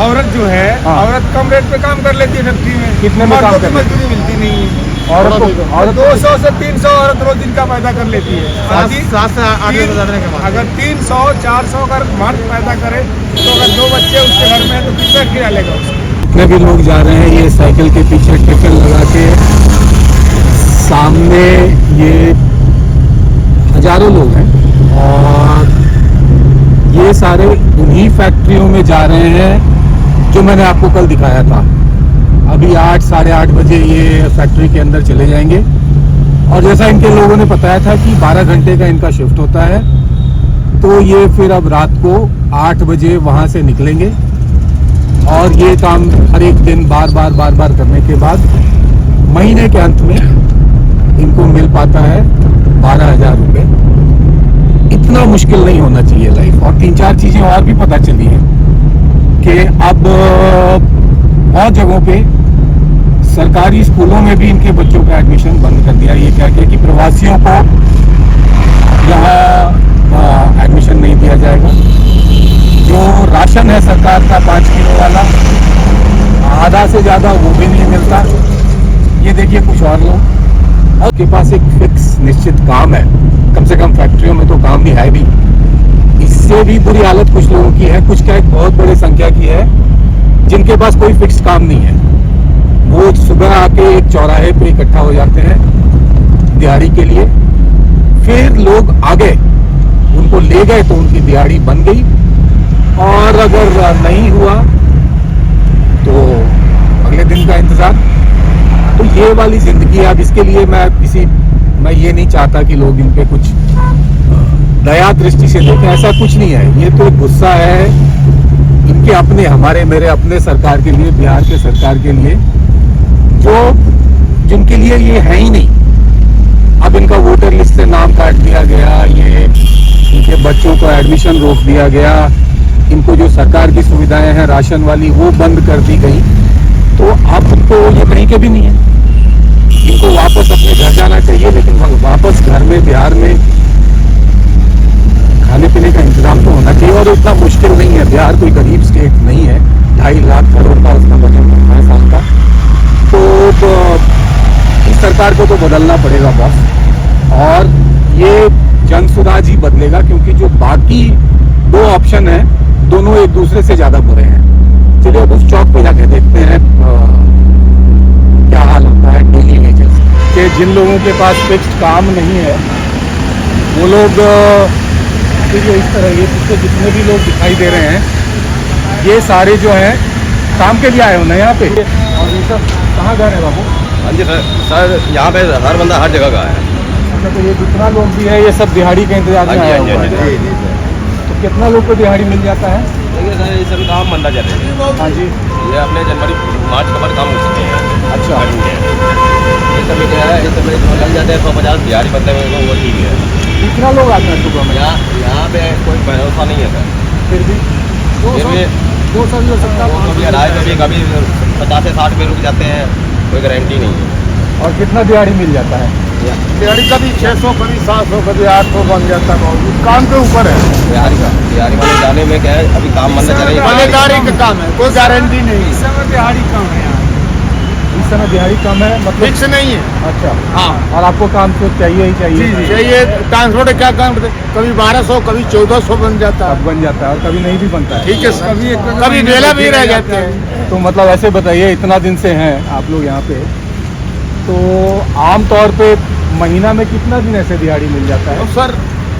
औरत जो है, औरत कम रेट पे काम कर लेती है फैक्ट्री में। कितने में काम कर मजदूरी मिलती नहीं है। औरत 200 से 300 औरत रोज दिन का पैदा कर लेती है। 7 से 8 अगर 300 400 अगर मर्द पैदा करे तो अगर 2 बच्चे उसके घर में है तो कितना किराया लेगा उसको। जितने भी लोग जा रहे हैं ये साइकिल के पीछे टिकट लगा के, सामने ये हजारों लोग हैं और ये सारे उन्हीं फैक्ट्रियों में जा रहे हैं जो मैंने आपको कल दिखाया था। अभी 8 साढ़े 8 बजे ये फैक्ट्री के अंदर चले जाएंगे और जैसा इनके लोगों ने बताया था कि 12 घंटे का इनका शिफ्ट होता है, तो ये फिर अब रात को 8 बजे वहाँ से निकलेंगे और ये काम हर एक दिन बार बार करने के बाद महीने के अंत में इनको मिल पाता है 12,000 रुपये। इतना मुश्किल नहीं होना चाहिए लाइफ। और 3-4 चीजें और भी पता चली हैं कि अब बहुत जगहों पे सरकारी स्कूलों में भी इनके बच्चों का एडमिशन बंद कर दिया। ये कह के कि प्रवासियों को यहाँ एडमिशन नहीं दिया जाएगा। जो राशन है सरकार का 5 किलो वाला, आधा से ज़्यादा वो भी नहीं मिलता। ये देखिए कुछ और लोग और के पास एक फिक्स निश्चित काम है, कम से कम फैक्ट्रियों में तो काम भी है भी। इससे भी बुरी हालत कुछ लोगों की है, कुछ क्या एक बहुत बड़ी संख्या की है जिनके पास कोई फिक्स काम नहीं है। वो सुबह आके एक चौराहे पे इकट्ठा हो जाते हैं दिहाड़ी के लिए, फिर लोग आ गए उनको ले गए तो उनकी दिहाड़ी बन गई, और अगर नहीं हुआ तो अगले दिन का इंतजार। तो ये वाली जिंदगी, अब इसके लिए मैं ये नहीं चाहता कि लोग इन पे कुछ दया दृष्टि से देखें, ऐसा कुछ नहीं है। ये तो एक गुस्सा है इनके अपने, हमारे मेरे अपने सरकार के लिए, बिहार के सरकार के लिए, जिनके लिए ये है ही नहीं। अब इनका वोटर लिस्ट से नाम काट दिया गया, ये इनके बच्चों को एडमिशन रोक दिया गया, इनको जो सरकार की सुविधाएं हैं राशन वाली वो बंद कर दी गई। तो अब तो ये कहीं के भी नहीं है, इनको वापस अपने घर जाना चाहिए। लेकिन वापस घर में बिहार में खाने पीने का इंतजाम तो होना चाहिए, और इतना मुश्किल नहीं है। बिहार कोई गरीब स्टेट नहीं है, 2.5 लाख करोड़ का उसका बजट है साल का। तो इस सरकार को तो बदलना पड़ेगा बॉस, और ये जन सुराज ही बदलेगा, क्योंकि जो बाकी 2 ऑप्शन है दोनों एक दूसरे से ज्यादा बुरे हैं। चलिए अब उस चौक पे जाके देखते हैं क्या हाल होता है डेली वेजेस के। जिन लोगों के पास फिक्स्ड काम नहीं है वो लोग देखिए इस तरह, ये पीछे जितने भी लोग दिखाई दे रहे हैं ये सारे जो हैं काम के लिए आए होना यहाँ पे। और ये सब कहाँ घर है बाबू? हाँ जी सर, यहाँ पे हर बंदा हर जगह का है। अच्छा, तो ये जितना लोग भी है ये सब दिहाड़ी के इंतजार में आया हुआ है। तो कितना लोग को दिहाड़ी मिल जाता है? देखिए सर, ये सभी काम बंदा चल रहे हैं। हाँ जी, ये अपने जनवरी मार्च कवर काम हो चुके हैं। अच्छा, ये सभी क्या है, ये सभी लग जाते हैं 150 दिहाड़ी बंदे में, वो ठीक है। कितना लोग आते हैं सुबह में? यहाँ पे कोई भरोसा नहीं है सर। फिर भी 200 भी हो सकता है, कभी 250, कभी 50 से 60 पे रुक जाते हैं, कोई गारंटी नहीं है। और कितना दिहाड़ी मिल जाता है? दिहाड़ी कभी 600 कभी 700 कभी 800 बन जाता है। काम के ऊपर है। दिहाड़ी वाले जाने में क्या है, अभी काम बंद चलेगा, मजेदारी का काम है, कोई गारंटी नहीं। इस समय दिहाड़ी कम है यहाँ, इस समय दिहाड़ी कम है, मतलब फिक्स नहीं है। अच्छा, हाँ, और आपको काम तो चाहिए ही चाहिए। जी चाहिए। ट्रांसपोर्ट क्या काम करते, कभी 1200 कभी 1400 बन जाता है। अब बन जाता है और कभी नहीं भी बनता है। ठीक है, कभी बेला भी रह जाते हैं। तो मतलब ऐसे बताइए, इतना दिन से हैं आप लोग यहाँ पे, तो आम तौर पे महीना में कितना दिन ऐसे दिहाड़ी मिल जाता है? तो सर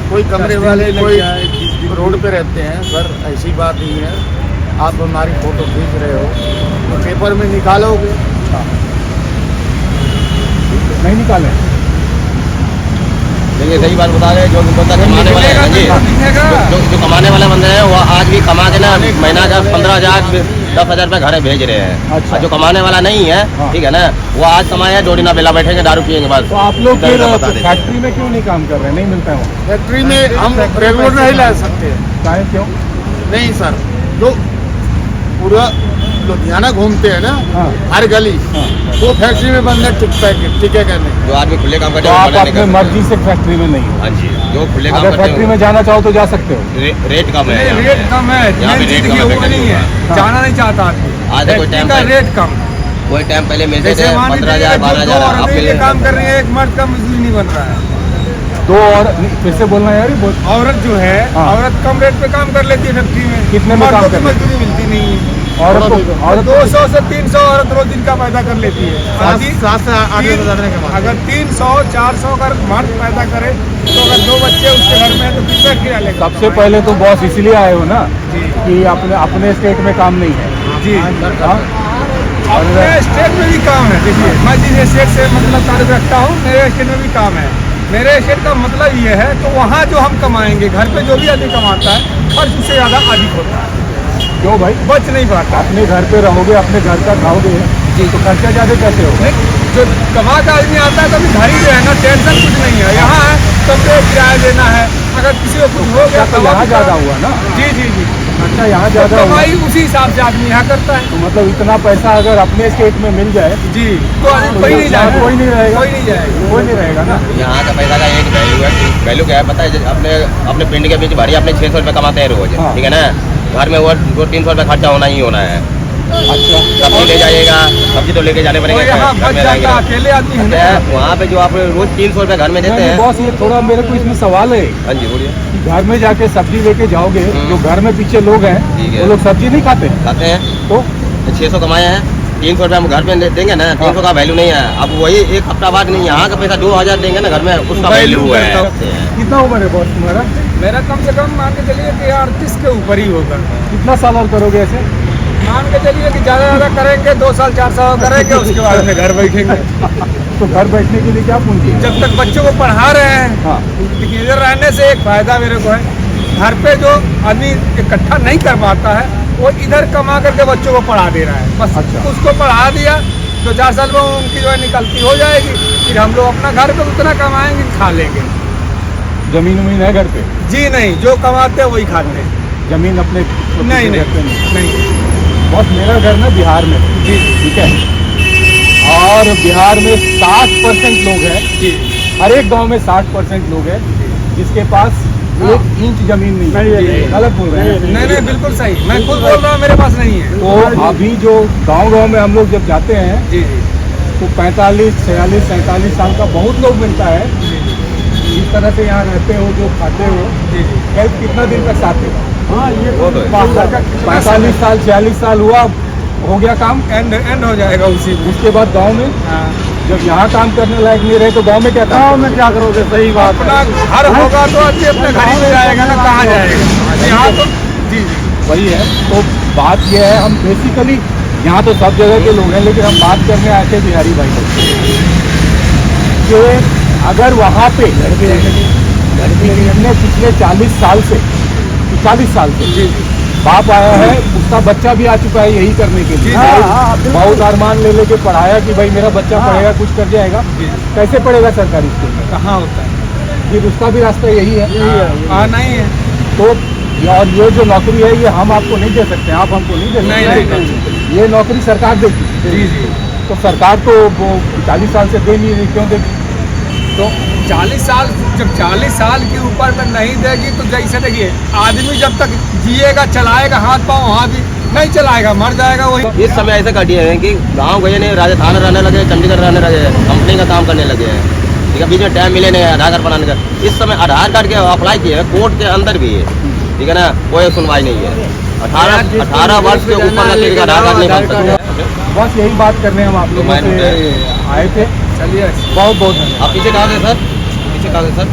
कोई कमरे वाले कोई रोड पे रहते हैं सर, ऐसी बात नहीं है। आप हमारी फोटो खींच रहे हो तो पेपर में निकालोगे। नहीं निकाले? देखिए सही बात बता रहे हैं, जो बंदा कमाने वाले हैं जी, जो कमाने वाला बंदे हैं वो आज भी कमा के ना महीना का 15,000 10,000 रुपये घर भेज रहे हैं। अच्छा, जो कमाने वाला नहीं है, ठीक है ना, वो आज कमाए 2 दिन बेला बैठेंगे, दारू पिएंगे बस। तो आप लोग फिर फैक्ट्री में क्यों नहीं काम कर रहे हैं? नहीं मिलता है? फैक्ट्री में हम रेगुलर नहीं ला सकते। क्यों? नहीं सर, जो पूरा लुधियाना घूमते हैं ना, हाँ। हर गली, वो फैक्ट्री में बंद है टिके करने। जो आदमी खुले काम करते तो हैं वो आप मना नहीं अपने करते। मर्जी से फैक्ट्री में नहीं हो। हाँ जी, जो खुले काम अगर करते फैक्ट्री हैं में जाना चाहो तो जा सकते हो। रेट कम है। यहाँ रेट पे। कम है, यहाँ पे मेन रेट चीज़ कम ये है, वो नहीं है, हाँ। जाना नहीं चाहता आदमी। आज कोई फैक्ट्री टाइम का पहले- रेट कम। कोई टाइम पहले मिलते थे जैसे मान 15,000 लीजिए 12,000 दो अब औरतें ये मिलने काम लगता कर रही है, एक मर्द का मजदूरी नहीं बन रहा है। दो और फिर से बोलना यार, ये बहुत औरत जो है, हाँ। औरत कम रेट पे काम कर लेती है फैक्ट्री में, कितने में मर्दों काम की कर लेती मजदूरी मिलती नहीं है। औरत को 200 से 300 औरत रोज दिन का पैदा कर लेती है। 7 से 8 तीन- हजार कमाते। अगर 300 400 अगर मर्द पैदा करे तो अगर 2 बच्चे उसके घर में है तो कितना किराया लेगा? सबसे पहले तो बॉस इसलिए आए हो ना जी कि अपने स्टेट में काम नहीं है। जी, हाँ? अपने स्टेट में भी काम है। देखिए, मैं जिस स्टेट से मतलब ताल्लुक रखता हूँ, मेरे स्टेट में भी काम है। मेरे स्टेट का मतलब ये है तो वहाँ जो हम कमाएंगे, घर पे जो भी आदमी कमाता है, खर्च उससे ज़्यादा अधिक होता है, क्यों भाई? बच नहीं पाता। अपने घर पे रहोगे, अपने घर का खाओगे जी, तो खर्चा ज्यादा कैसे होगा? नहीं, जो कमा का आदमी आता है तो अभी घर ही रहेगा, टेंशन कुछ नहीं है। यहाँ है तो किराया देना है, अगर किसी को कुछ हो गया तो यहाँ ज्यादा हुआ ना? जी जी जी, अच्छा, यहाँ तो ज्यादा हुआ। कमाई उसी हिसाब से आदमी यहाँ करता है। तो मतलब इतना पैसा अगर अपने स्टेट में मिल जाए जी, तो आदमी तो कोई नहीं यहाँ जाएगा, कोई नहीं रहेगा। कोई नहीं जाएगा। कोई नहीं रहेगा ना। यहाँ का पैसा का एक वैल्यू है। वैल्यू क्या है पता है? अपने पिंड के बीच भारी अपने 600 रुपये कमाते हैं रोज, हाँ। ठीक है ना। घर में वो 200-300 रुपये खर्चा होना ही होना है। अच्छा, सब्जी ले जाइएगा, सब्जी तो लेके जाने और पड़ेगा। यहाँ घर बच में जाता, रहेंगे अकेले आदमी है तो ना। वहाँ पे जो आप रोज 300 रुपये घर में देते नहीं, हैं। बॉस ये थोड़ा मेरे को इसमें सवाल है हाँ जी बोलिए। कि घर में जाके सब्जी लेके जाओगे, जो घर में पीछे लोग हैं ठीक है। वो लोग सब्जी नहीं खाते, खाते हैं तो 600 कमाए हैं, 300 रुपये हम घर में देंगे ना, 300 का वैल्यू नहीं है। अब वही एक हफ्ता बाद नहीं, यहाँ का पैसा 2000 देंगे ना घर में, उसका वैल्यू है। कितना उम्र है बॉस तुम्हारा? मेरा कम से कम मान के चलिए कि 38 के ऊपर ही होगा। कितना साल और करोगे ऐसे? मान के चलिए कि ज़्यादा ज़्यादा करेंगे, 2 साल 4 साल करेंगे, उसके बाद में घर बैठेंगे। तो घर बैठने के लिए क्या पूंजी है? जब तक बच्चों को पढ़ा रहे हैं, हाँ, देखिए इधर रहने से एक फ़ायदा मेरे को है, घर पे जो आदमी इकट्ठा नहीं कर पाता है वो इधर कमा करके बच्चों को पढ़ा दे रहा है। बस अच्छा। उसको पढ़ा दिया तो 4 साल में उनकी जो है निकलती हो जाएगी, फिर हम लोग अपना घर पे उतना कमाएंगे, खा लेंगे। जमीन उमीन है घर पे? जी नहीं, जो कमाते हैं वही खाते हैं। जमीन अपने नहीं घर पे नहीं, बॉस मेरा घर ना बिहार में है, जी ठीक है, और बिहार में 60% लोग हैं, जी हर एक गांव में 60% लोग हैं जिसके पास 1 इंच जमीन नहीं है। गलत बोल रहे हैं? नहीं नहीं, बिल्कुल सही, मैं खुद बोल रहा हूँ, मेरे पास नहीं है। तो अभी जो गांव में हम लोग जब जाते हैं जी जी तो 45, 46, 47 साल का बहुत लोग मिलता है। जिस तरह से यहाँ रहते हो, जो खाते हो, जी जी, हेल्थ कितना दिन तक साथ देगा? हाँ ये वो तो है। 45 साल 46 साल हुआ, हो गया काम। एंड हो जाएगा उसी में। उसके बाद गांव में हाँ, जब यहाँ काम करने लायक नहीं रहे तो गांव में क्या काम? गांव में क्या करोगे? सही बात अपना घर होगा तो आदमी अपने घर ही में जाएगा ना, कहाँ जाएगा? यहाँ तो जी जी वही है। तो बात यह है, हम बेसिकली यहाँ तो सब जगह के लोग हैं, लेकिन हम बात करने आए थे बिहारी भाई कि अगर वहाँ पे पिछले 40 साल से जी बाप आया है, उसका बच्चा भी आ चुका है यही करने के लिए। बहुत अरमान ले लेके पढ़ाया कि भाई मेरा बच्चा पढ़ेगा, कुछ कर जाएगा। जी, कैसे पढ़ेगा सरकारी स्कूल में? कहाँ होता है? फिर उसका भी रास्ता यही है। हाँ नहीं है। तो और ये जो नौकरी है ये हम आपको नहीं दे सकते, आप हमको नहीं दे नहीं, सकते। ये नौकरी सरकार देगी। जी जी, तो सरकार तो वो 40 साल से दे नहीं रही, क्यों देगी? तो 40 साल, जब 40 साल के ऊपर में नहीं देगी तो जैसे देखिए आदमी जब तक जिएगा चलाएगा, हाथ पाँव वहाँ भी नहीं चलाएगा, मर जाएगा वही। इस समय ऐसे कर दिए हैं कि गांव गए नहीं, राजस्थान रहने लगे, चंडीगढ़ रहने लगे, कंपनी का काम करने लगे हैं, ठीक है। बीच में टाइम मिले नहीं आधार कार्ड बनाने का। इस समय आधार कार्ड के अप्लाई किए हैं, कोर्ट के अंदर भी है, ठीक है ना, कोई सुनवाई नहीं है। 18 वर्ष के ऊपर का किसी का आधार कार्ड नहीं बन सकते। बस यही बात करने हम आप लोगों से आए थे। चलिए, बहुत बहुत धन्यवाद। आप पीछे कहाँ से सर? पीछे कहाँ से सर?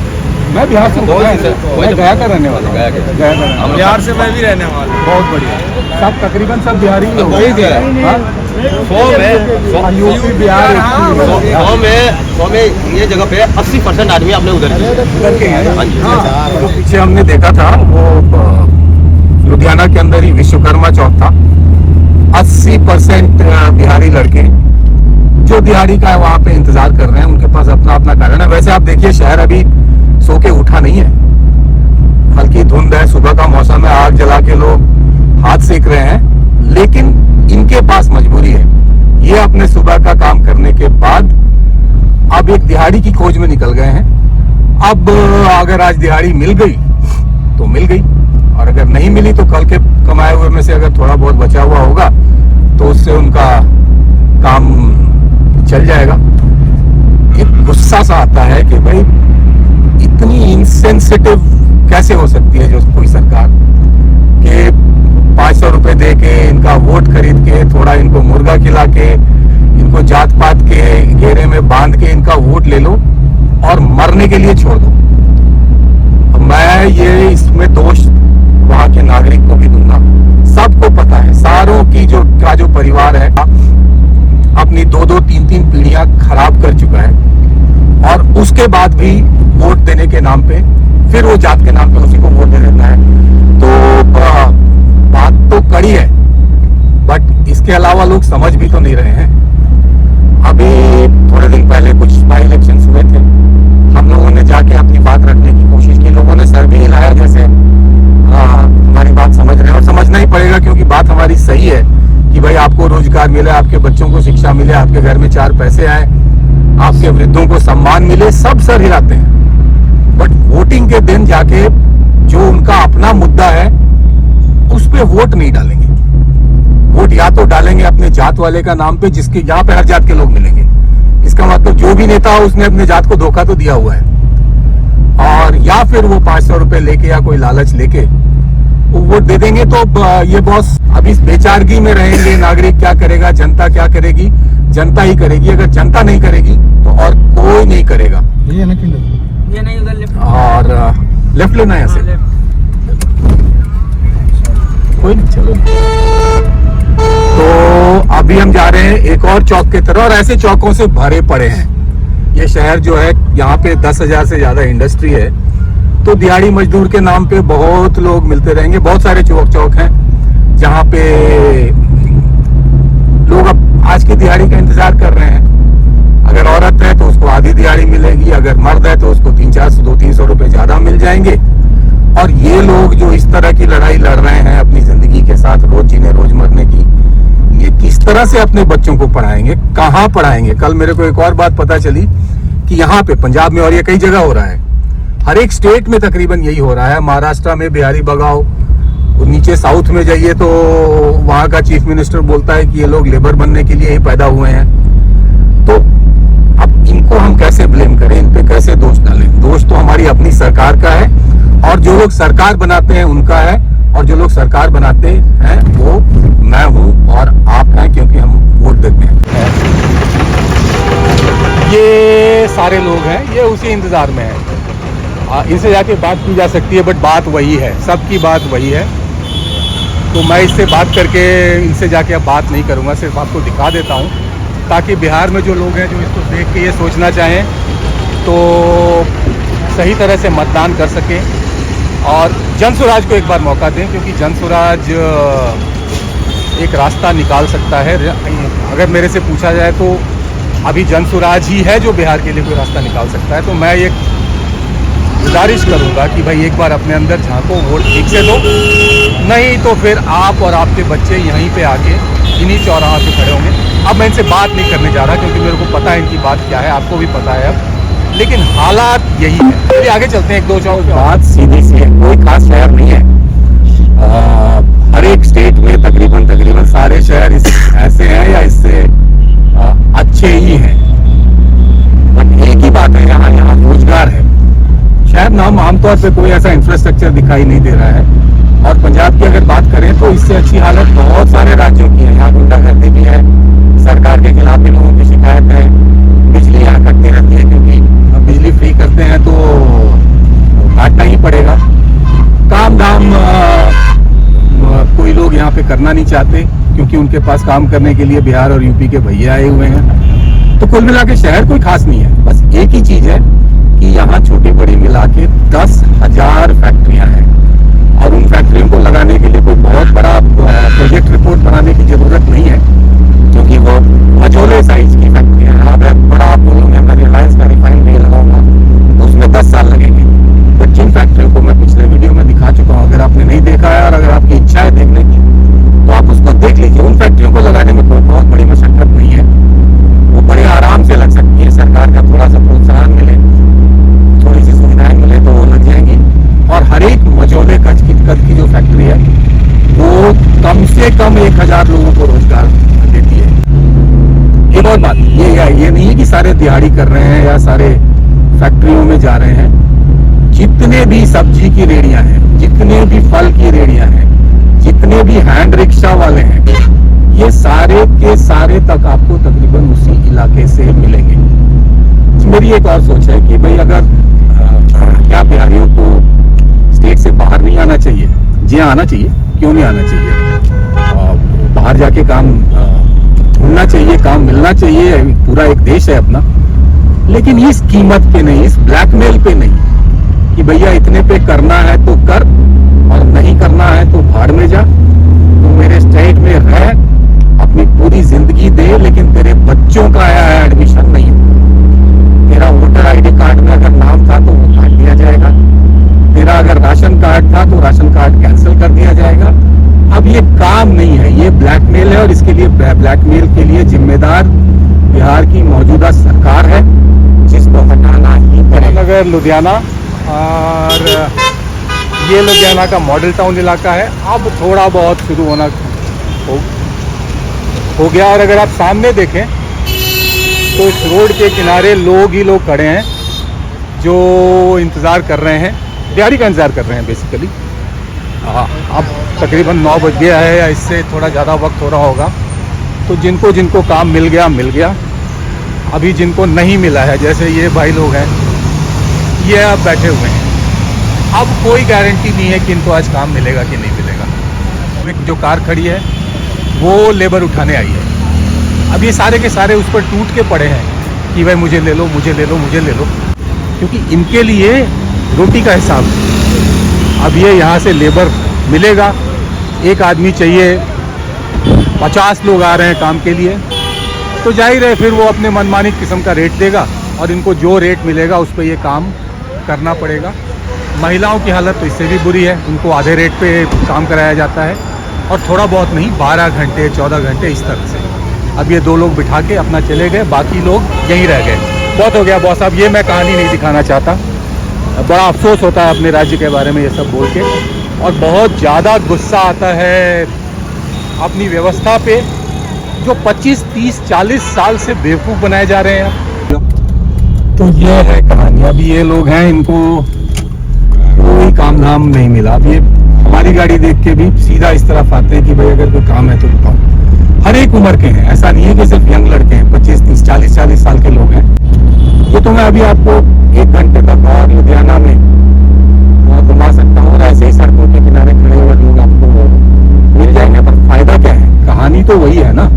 मैं बिहार से वही गया सर, वही मैं तो- गया का रहने वाला हूँ। गया के। गया का रहने वाला हूँ। बिहार से मैं भी रहने वाला हूँ। बहुत बढ़िया, सब तकरीबन सब बिहारी ही हो वही गए। है। हाँ? 100 यूपी बिहार हाँ, में ये जगह पे 80% आदमी अपने उधर के हैं। उधर के हैं। हाँ जी। हाँ, जो पीछे हमने देखा था वो लुधियाना के अंदर ही विश्वकर्मा चौक था। 80% बिहारी लड़के जो दिहाड़ी का है वहाँ पे इंतजार कर रहे हैं, उनके पास अपना अपना कारण है। वैसे आप देखिए शहर अभी सो के उठा नहीं है, हल्की धुंध है, सुबह का मौसम है, आग जला के लोग हाथ सेक रहे हैं, लेकिन इन जिनके पास मजबूरी है, ये अपने सुबह का काम करने के बाद अब एक दिहाड़ी की खोज में निकल गए हैं। अब अगर आज दिहाड़ी मिल गई तो मिल गई, और अगर नहीं मिली तो कल के कमाए हुए में से अगर थोड़ा बहुत बचा हुआ होगा तो उससे उनका काम चल जाएगा। एक गुस्सा सा आता है कि भाई इतनी इनसेंसिटिव कैसे हो सकती है जो कोई सरकार के 500 रुपए दे के, इनका वोट खरीद के, थोड़ा इनको मुर्गा खिला के, इनको जात पात के घेरे में बांध के इनका वोट ले लो और मरने के लिए छोड़ दो। मैं ये इसमें दोष वहां के नागरिक को भी दूंगा। सबको पता है, सारों की जो परिवार है अपनी 2-2, 3-3 पीढ़ियां खराब कर चुका है, और उसके बाद भी वोट देने के नाम पे फिर वो जात के नाम पे उसी को वोट दे देता है। तो बात तो कड़ी है, बट इसके अलावा लोग समझ भी तो नहीं रहे हैं। अभी थोड़े दिन पहले कुछ बाई इलेक्शंस हुए थे, हम लोगों ने जाके अपनी बात रखने की कोशिश की, लोगों ने सर भी हिलाया जैसे हमारी बात समझ रहे हैं, और समझना ही पड़ेगा क्योंकि बात हमारी सही है कि भाई आपको रोजगार मिले, आपके बच्चों को शिक्षा मिले, आपके घर में 4 पैसे आए, आपके वृद्धों को सम्मान मिले, सब सर हिलाते हैं। बट वोटिंग के दिन जाके जो उनका अपना मुद्दा है उस पे वोट नहीं डालेंगे। वोट या तो डालेंगे अपने जात वाले का नाम पे, जिसके यहाँ पे हर जात के लोग मिलेंगे। इसका मतलब जो भी नेता हो उसने अपने जात को धोखा तो दिया हुआ है, और या फिर वो 500 रुपए लेके या कोई लालच लेके वो वोट दे देंगे। तो ये बॉस अब इस बेचारगी में रहेंगे। नागरिक क्या करेगा, जनता क्या करेगी? जनता ही करेगी। अगर जनता नहीं करेगी तो और कोई नहीं करेगा। ये नहीं उधर लेफ्ट, और लेफ्ट लेना है ऐसे, कोई नहीं, चलो। तो अभी हम जा रहे हैं एक और चौक की तरफ, और ऐसे चौकों से भरे पड़े हैं ये शहर जो है। यहाँ पे 10,000 से ज्यादा इंडस्ट्री है, तो दिहाड़ी मजदूर के नाम पे बहुत लोग मिलते रहेंगे। बहुत सारे चौक हैं जहाँ पे लोग अब आज की दिहाड़ी का इंतजार कर रहे हैं। अगर औरत है तो उसको आधी दिहाड़ी मिलेगी, अगर मर्द है तो उसको 300, 200-300 रुपए ज्यादा मिल जाएंगे। और ये लोग जो इस तरह की लड़ाई लड़ रहे हैं अपनी जिंदगी के साथ, रोज जीने रोज मरने की, ये किस तरह से अपने बच्चों को पढ़ाएंगे, कहाँ पढ़ाएंगे? कल मेरे को एक और बात पता चली कि यहाँ पे पंजाब में, और ये कई जगह हो रहा है, हर एक स्टेट में तकरीबन यही हो रहा है। महाराष्ट्र में बिहारी भगाओ, नीचे साउथ में जाइए तो वहां का चीफ मिनिस्टर बोलता है कि ये लोग लेबर बनने के लिए ही पैदा हुए हैं। तो अब इनको हम कैसे ब्लेम करें, इन पे कैसे दोष डालें? दोष तो हमारी अपनी सरकार का है, और जो लोग सरकार बनाते हैं उनका है, और जो लोग सरकार बनाते हैं वो मैं हूं और आप हैं, क्योंकि हम वोट देते हैं। ये सारे लोग हैं, ये उसी इंतजार में हैं। इनसे जाके बात की जा सकती है, बट बात वही है, सबकी बात वही है। तो मैं इससे बात करके इनसे जाके अब बात नहीं करूंगा, सिर्फ आपको दिखा देता हूं, ताकि बिहार में जो लोग हैं जो इसको देख के ये सोचना चाहें तो सही तरह से मतदान कर सकें, और जनसुराज को एक बार मौका दें, क्योंकि जनसुराज एक रास्ता निकाल सकता है। अगर मेरे से पूछा जाए तो अभी जनसुराज ही है जो बिहार के लिए कोई रास्ता निकाल सकता है। तो मैं एक गुजारिश करूंगा कि भाई एक बार अपने अंदर झांको, वोट ठीक से दो, नहीं तो फिर आप और आपके बच्चे यहीं पे आके इन्हीं चौराहा पे खड़े होंगे। अब मैं इनसे बात नहीं करने जा रहा, क्योंकि मेरे को पता है इनकी बात क्या है, आपको भी पता है अब, लेकिन हालात यही है। चलिए आगे चलते हैं, 1-2 चौक। बात सीधी सी है, कोई खास शहर नहीं है। हर एक स्टेट में तकरीबन सारे शहर ऐसे हैं या इससे अच्छे ही हैं। बट एक ही बात है, यहाँ रोजगार है। शायद नाम आमतौर पे कोई ऐसा इंफ्रास्ट्रक्चर दिखाई नहीं दे रहा है, और पंजाब की अगर बात करें तो इससे अच्छी हालत बहुत सारे राज्यों की है। यहाँ गुंडागर्दी भी है, सरकार के खिलाफ भी लोगों की शिकायत है, बिजली यहाँ कटती रहती है, क्योंकि बिजली फ्री करते हैं तो काटना ही पड़ेगा। काम धाम कोई लोग यहाँ पे करना नहीं चाहते, क्योंकि उनके पास काम करने के लिए बिहार और यूपी के भैया आए हुए हैं। तो कुल मिला के शहर कोई खास नहीं है। बस एक ही चीज है कि यहाँ छोटी बड़ी मिला के 10,000 फैक्ट्रियां हैं, और उन फैक्ट्रियों को लगाने के लिए कोई बहुत बड़ा प्रोजेक्ट रिपोर्ट बनाने की जरूरत नहीं है, क्योंकि वो मझोले साइज की फैक्ट्रियां हैं। अगर बड़ा आप बोलोगे मैं रिलायंस का रिफाइनरी लगाऊंगा तो उसमें 10 साल लगेंगे। बट जिन फैक्ट्रियों को मैं पिछले वीडियो में दिखा चुका हूँ, अगर आपने नहीं देखा है और अगर आपकी इच्छा है देखने की तो आप उसको देख लीजिए। उन फैक्ट्रियों को लगाने से कम 1000 लोगों को रोजगार देती है। एक और बात, ये नहीं है कि सारे दिहाड़ी कर रहे हैं या सारे फैक्ट्रियों में जा रहे हैं। जितने भी सब्जी की रेहड़ियां हैं, जितने भी फल की रेहड़ियां हैं, जितने भी हैंड रिक्शा वाले हैं, ये सारे के सारे तक आपको तकरीबन उसी इलाके से मिलेंगे। मेरी एक और सोच है कि भाई अगर क्या बिहारियों को स्टेट से बाहर नहीं आना चाहिए? जी आना चाहिए, क्यों नहीं आना चाहिए? बाहर जाके काम ढूंढना चाहिए, काम मिलना चाहिए, पूरा एक देश है अपना। लेकिन इस कीमत पे नहीं, इस ब्लैकमेल पे नहीं कि भैया इतने पे करना है तो कर और नहीं करना है तो भाड़ में जा, तो मेरे स्टेट में रह, अपनी पूरी जिंदगी दे, लेकिन तेरे बच्चों का आया है एडमिशन नहीं। तेरा वोटर आईडी कार्ड में अगर नाम था तो वो काट दिया जाएगा, तेरा अगर राशन कार्ड था तो राशन कार्ड कैंसिल कर दिया जाएगा। अब ये काम नहीं है, ये ब्लैकमेल है और इसके लिए ब्लैकमेल के लिए जिम्मेदार बिहार की मौजूदा सरकार है, जिसको हटाना ही पड़ेगा। नगर लुधियाना, और ये लुधियाना का मॉडल टाउन इलाका है। अब थोड़ा बहुत शुरू होना हो गया। और अगर आप सामने देखें तो इस रोड के किनारे लोग ही लोग खड़े हैं जो इंतज़ार कर रहे हैं, दिहाड़ी का इंतज़ार कर रहे हैं बेसिकली। अब तकरीबन 9 बज गया है या इससे थोड़ा ज़्यादा वक्त हो रहा होगा। तो जिनको जिनको काम मिल गया। अभी जिनको नहीं मिला है, जैसे ये भाई लोग हैं, ये अब बैठे हुए हैं। अब कोई गारंटी नहीं है कि इनको आज काम मिलेगा कि नहीं मिलेगा। जो कार खड़ी है वो लेबर उठाने आई है। अब ये सारे के सारे उस पर टूट के पड़े हैं कि भाई मुझे ले लो, मुझे ले लो, मुझे ले लो, क्योंकि इनके लिए रोटी का हिसाब है। अब ये यहाँ से लेबर मिलेगा, एक आदमी चाहिए, 50 लोग आ रहे हैं काम के लिए, तो जाहिर है फिर वो अपने मनमानी किस्म का रेट देगा और इनको जो रेट मिलेगा उस पर ये काम करना पड़ेगा। महिलाओं की हालत तो इससे भी बुरी है, उनको आधे रेट पे काम कराया जाता है और थोड़ा बहुत नहीं, 12 घंटे 14 घंटे इस तरह से। अब ये 2 लोग बिठा के अपना चले गए, बाकी लोग यहीं रह गए। बहुत हो गया बॉस, अब ये मैं कहानी नहीं दिखाना चाहता। बड़ा अफसोस होता है अपने राज्य के बारे में ये सब बोल के, और बहुत ज़्यादा गुस्सा आता है अपनी व्यवस्था पे, जो 25, 30, 40 साल से बेवकूफ़ बनाए जा रहे हैं। तो ये है कहानी। अभी ये लोग हैं, इनको कोई काम धाम नहीं मिला। अब ये हमारी गाड़ी देख के भी सीधा इस तरफ आते हैं कि भाई अगर कोई काम है तो बताओ। हर एक उम्र के हैं, ऐसा नहीं है कि सिर्फ यंग लड़के हैं, 25, 30, 40 साल के लोग हैं। ये तो मैं अभी आपको 1 घंटे तक और लुधियाना में घुमा सकता हूँ, और ऐसे ही सड़कों के किनारे खड़े हुए लोग आपको मिल जाएंगे। पर फायदा क्या है? कहानी तो वही है ना।